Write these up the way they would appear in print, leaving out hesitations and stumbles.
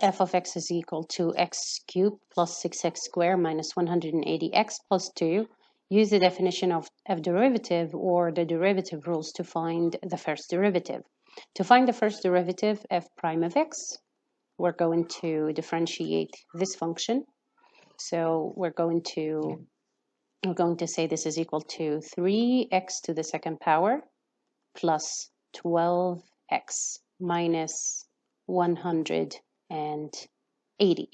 f of x is equal to x cubed plus 6x squared minus 180x plus 2. Use the definition of f derivative or the derivative rules to find the first derivative. To find the first derivative, f prime of x, we're going to differentiate this function. So we're going to say this is equal to 3x to the second power plus 12x minus 180.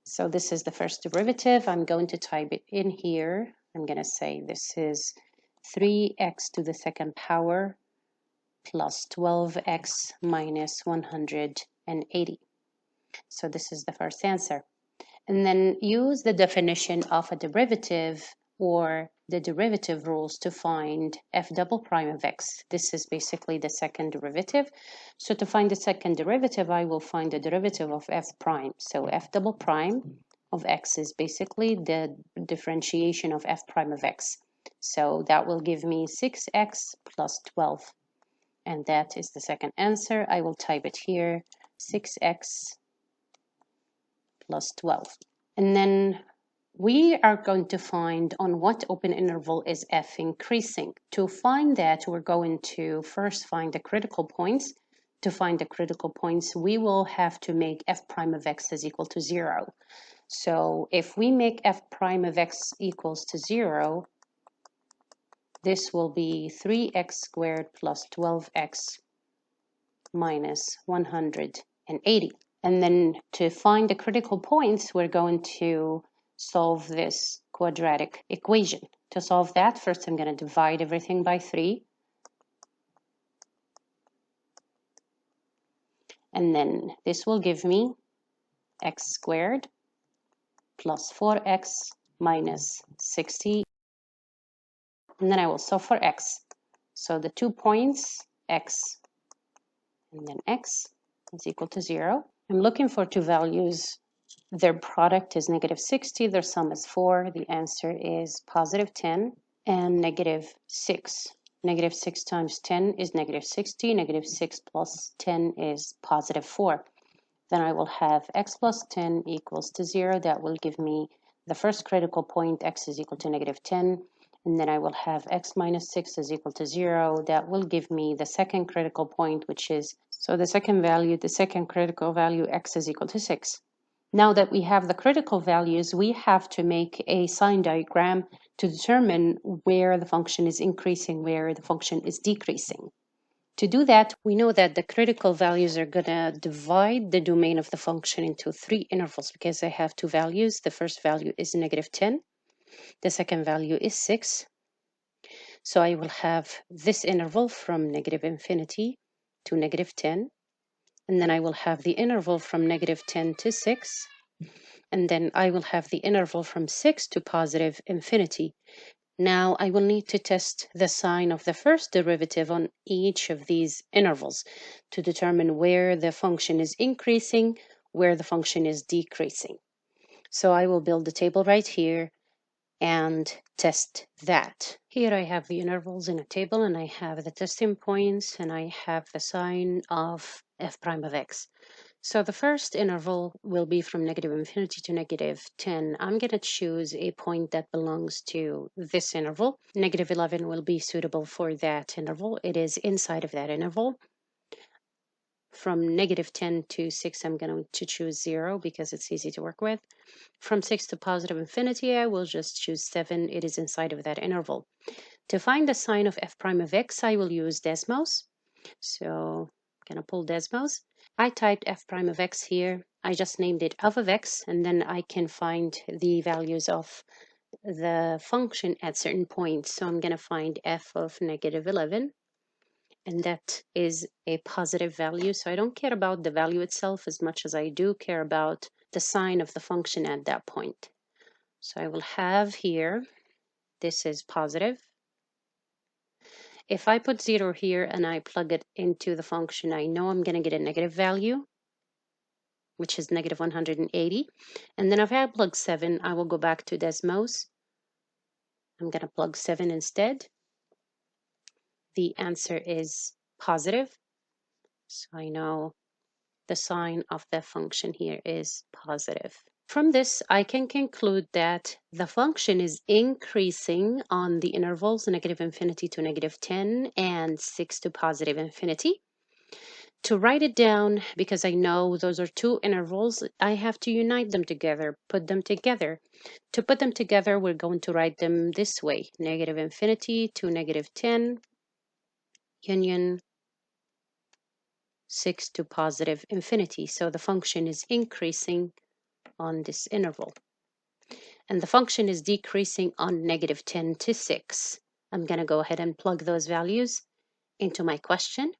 So this is the first derivative. I'm going to type it in here. I'm going to say this is 3x to the second power plus 12x minus 180. So this is the first answer. And then use the definition of a derivative or the derivative rules to find f double prime of x. This is basically the second derivative. So to find the second derivative, I will find the derivative of f prime. So f double prime of x is basically the differentiation of f prime of x. So that will give me 6x plus 12. And that is the second answer. I will type it here, 6x plus 12. And then we are going to find on what open interval is f increasing. To find that, we're going to first find the critical points. To find the critical points, we will have to make f prime of x is equal to 0. So if we make f prime of x equals to 0, this will be 3x squared plus 12x minus 180. And then to find the critical points, we're going to solve this quadratic equation. To solve that, first I'm going to divide everything by 3. And then this will give me x squared plus 4x minus 60. And then I will solve for x. So the 2 points, x and then x is equal to 0. I'm looking for two values. Their product is negative 60, their sum is 4. The answer is positive 10 and negative 6. Negative 6 times 10 is negative 60. Negative 6 plus 10 is positive 4. Then I will have x plus 10 equals to 0. That will give me the first critical point, x is equal to negative 10. And then I will have x minus 6 is equal to 0. That will give me the second critical point, which is, so the second value, the second critical value, x is equal to 6. Now that we have the critical values, we have to make a sign diagram to determine where the function is increasing, where the function is decreasing. To do that, we know that the critical values are going to divide the domain of the function into 3 intervals because I have 2 values. The first value is negative 10. The second value is 6. So I will have this interval from negative infinity to negative 10. And then I will have the interval from negative 10 to 6. And then I will have the interval from 6 to positive infinity. Now I will need to test the sign of the first derivative on each of these intervals to determine where the function is increasing, where the function is decreasing. So I will build the table right here and test that. Here I have the intervals in a table and I have the testing points and I have the sign of f prime of x. So the first interval will be from negative infinity to negative 10. I'm going to choose a point that belongs to this interval. Negative 11 will be suitable for that interval. It is inside of that interval. From negative 10 to 6, I'm going to choose 0 because it's easy to work with. From 6 to positive infinity, I will just choose 7. It is inside of that interval. To find the sign of f prime of x, I will use Desmos. So I'm going to pull Desmos. I typed f prime of x here. I just named it f of x, and then I can find the values of the function at certain points. So I'm going to find f of negative 11. And that is a positive value. So I don't care about the value itself as much as I do care about the sign of the function at that point. So I will have here, this is positive. If I put 0 here and I plug it into the function, I know I'm going to get a negative value, which is negative 180. And then if I plug 7, I will go back to Desmos. I'm going to plug 7 instead. The answer is positive. So I know the sign of the function here is positive. From this, I can conclude that the function is increasing on the intervals negative infinity to negative 10 and 6 to positive infinity. To write it down, because I know those are two intervals, I have to unite them together, put them together. To put them together, we're going to write them this way: negative infinity to negative 10, union 6 to positive infinity. So the function is increasing on this interval. And the function is decreasing on negative 10 to 6. I'm going to go ahead and plug those values into my question.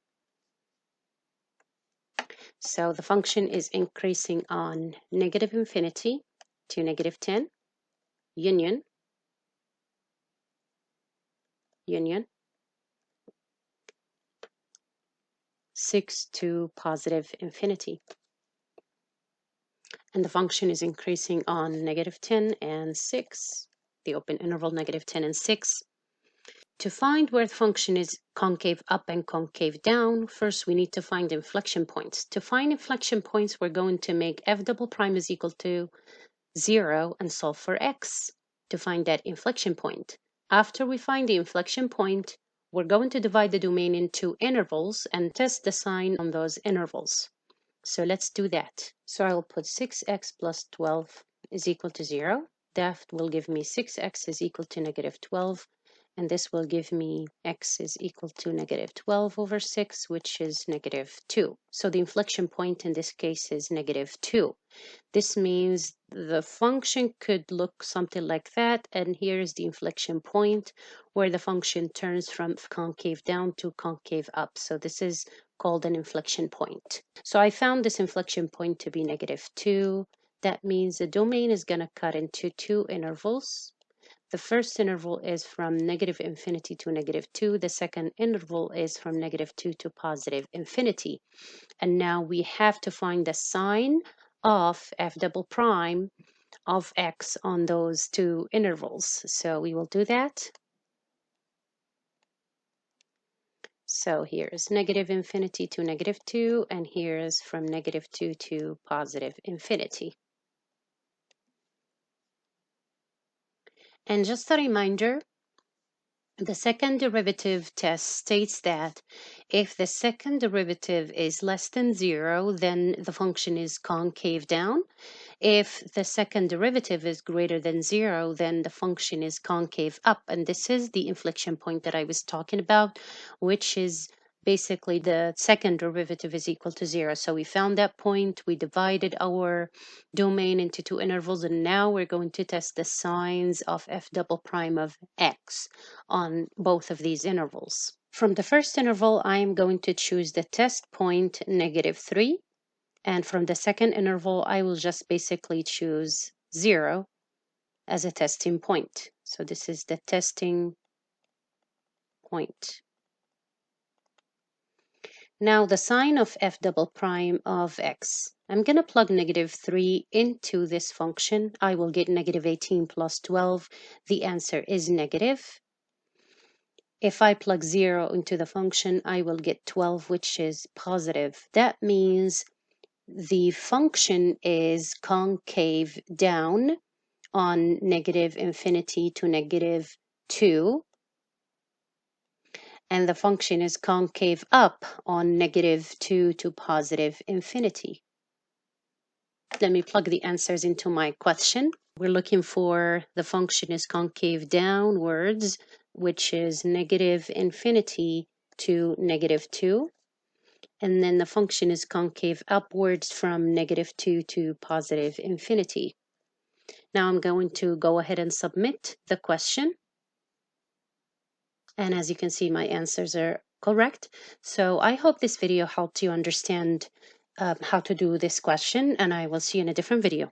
So the function is increasing on negative infinity to negative 10, union 6 to positive infinity. And the function is increasing on negative 10 and 6, the open interval negative 10 and 6. To find where the function is concave up and concave down, first we need to find inflection points. To find inflection points, we're going to make f double prime is equal to 0 and solve for x to find that inflection point. After we find the inflection point, we're going to divide the domain into intervals and test the sign on those intervals. So let's do that. So I'll put 6x plus 12 is equal to 0. That will give me 6x is equal to negative 12. And this will give me x is equal to negative 12 over 6, which is negative 2. So the inflection point in this case is negative 2. This means the function could look something like that. And here's the inflection point where the function turns from concave down to concave up. So this is called an inflection point. So I found this inflection point to be negative 2. That means the domain is going to cut into two intervals. The first interval is from negative infinity to negative 2. The second interval is from negative 2 to positive infinity. And now we have to find the sign of f double prime of x on those two intervals. So we will do that. So here's negative infinity to negative 2, and here's from negative 2 to positive infinity. And just a reminder, the second derivative test states that if the second derivative is less than 0, then the function is concave down. If the second derivative is greater than 0, then the function is concave up. And this is the inflection point that I was talking about, which is basically the second derivative is equal to 0. So we found that point, we divided our domain into two intervals, and now we're going to test the signs of f double prime of x on both of these intervals. From the first interval, I am going to choose the test point negative 3. And from the second interval, I will just basically choose 0 as a testing point. So this is the testing point. Now the sign of f double prime of x. I'm going to plug negative 3 into this function. I will get negative 18 plus 12. The answer is negative. If I plug 0 into the function, I will get 12, which is positive. That means the function is concave down on negative infinity to negative 2, and the function is concave up on negative 2 to positive infinity. Let me plug the answers into my question. We're looking for the function is concave downwards, which is negative infinity to negative 2. And then the function is concave upwards from negative 2 to positive infinity. Now I'm going to go ahead and submit the question. And as you can see, my answers are correct. So I hope this video helped you understand how to do this question, and I will see you in a different video.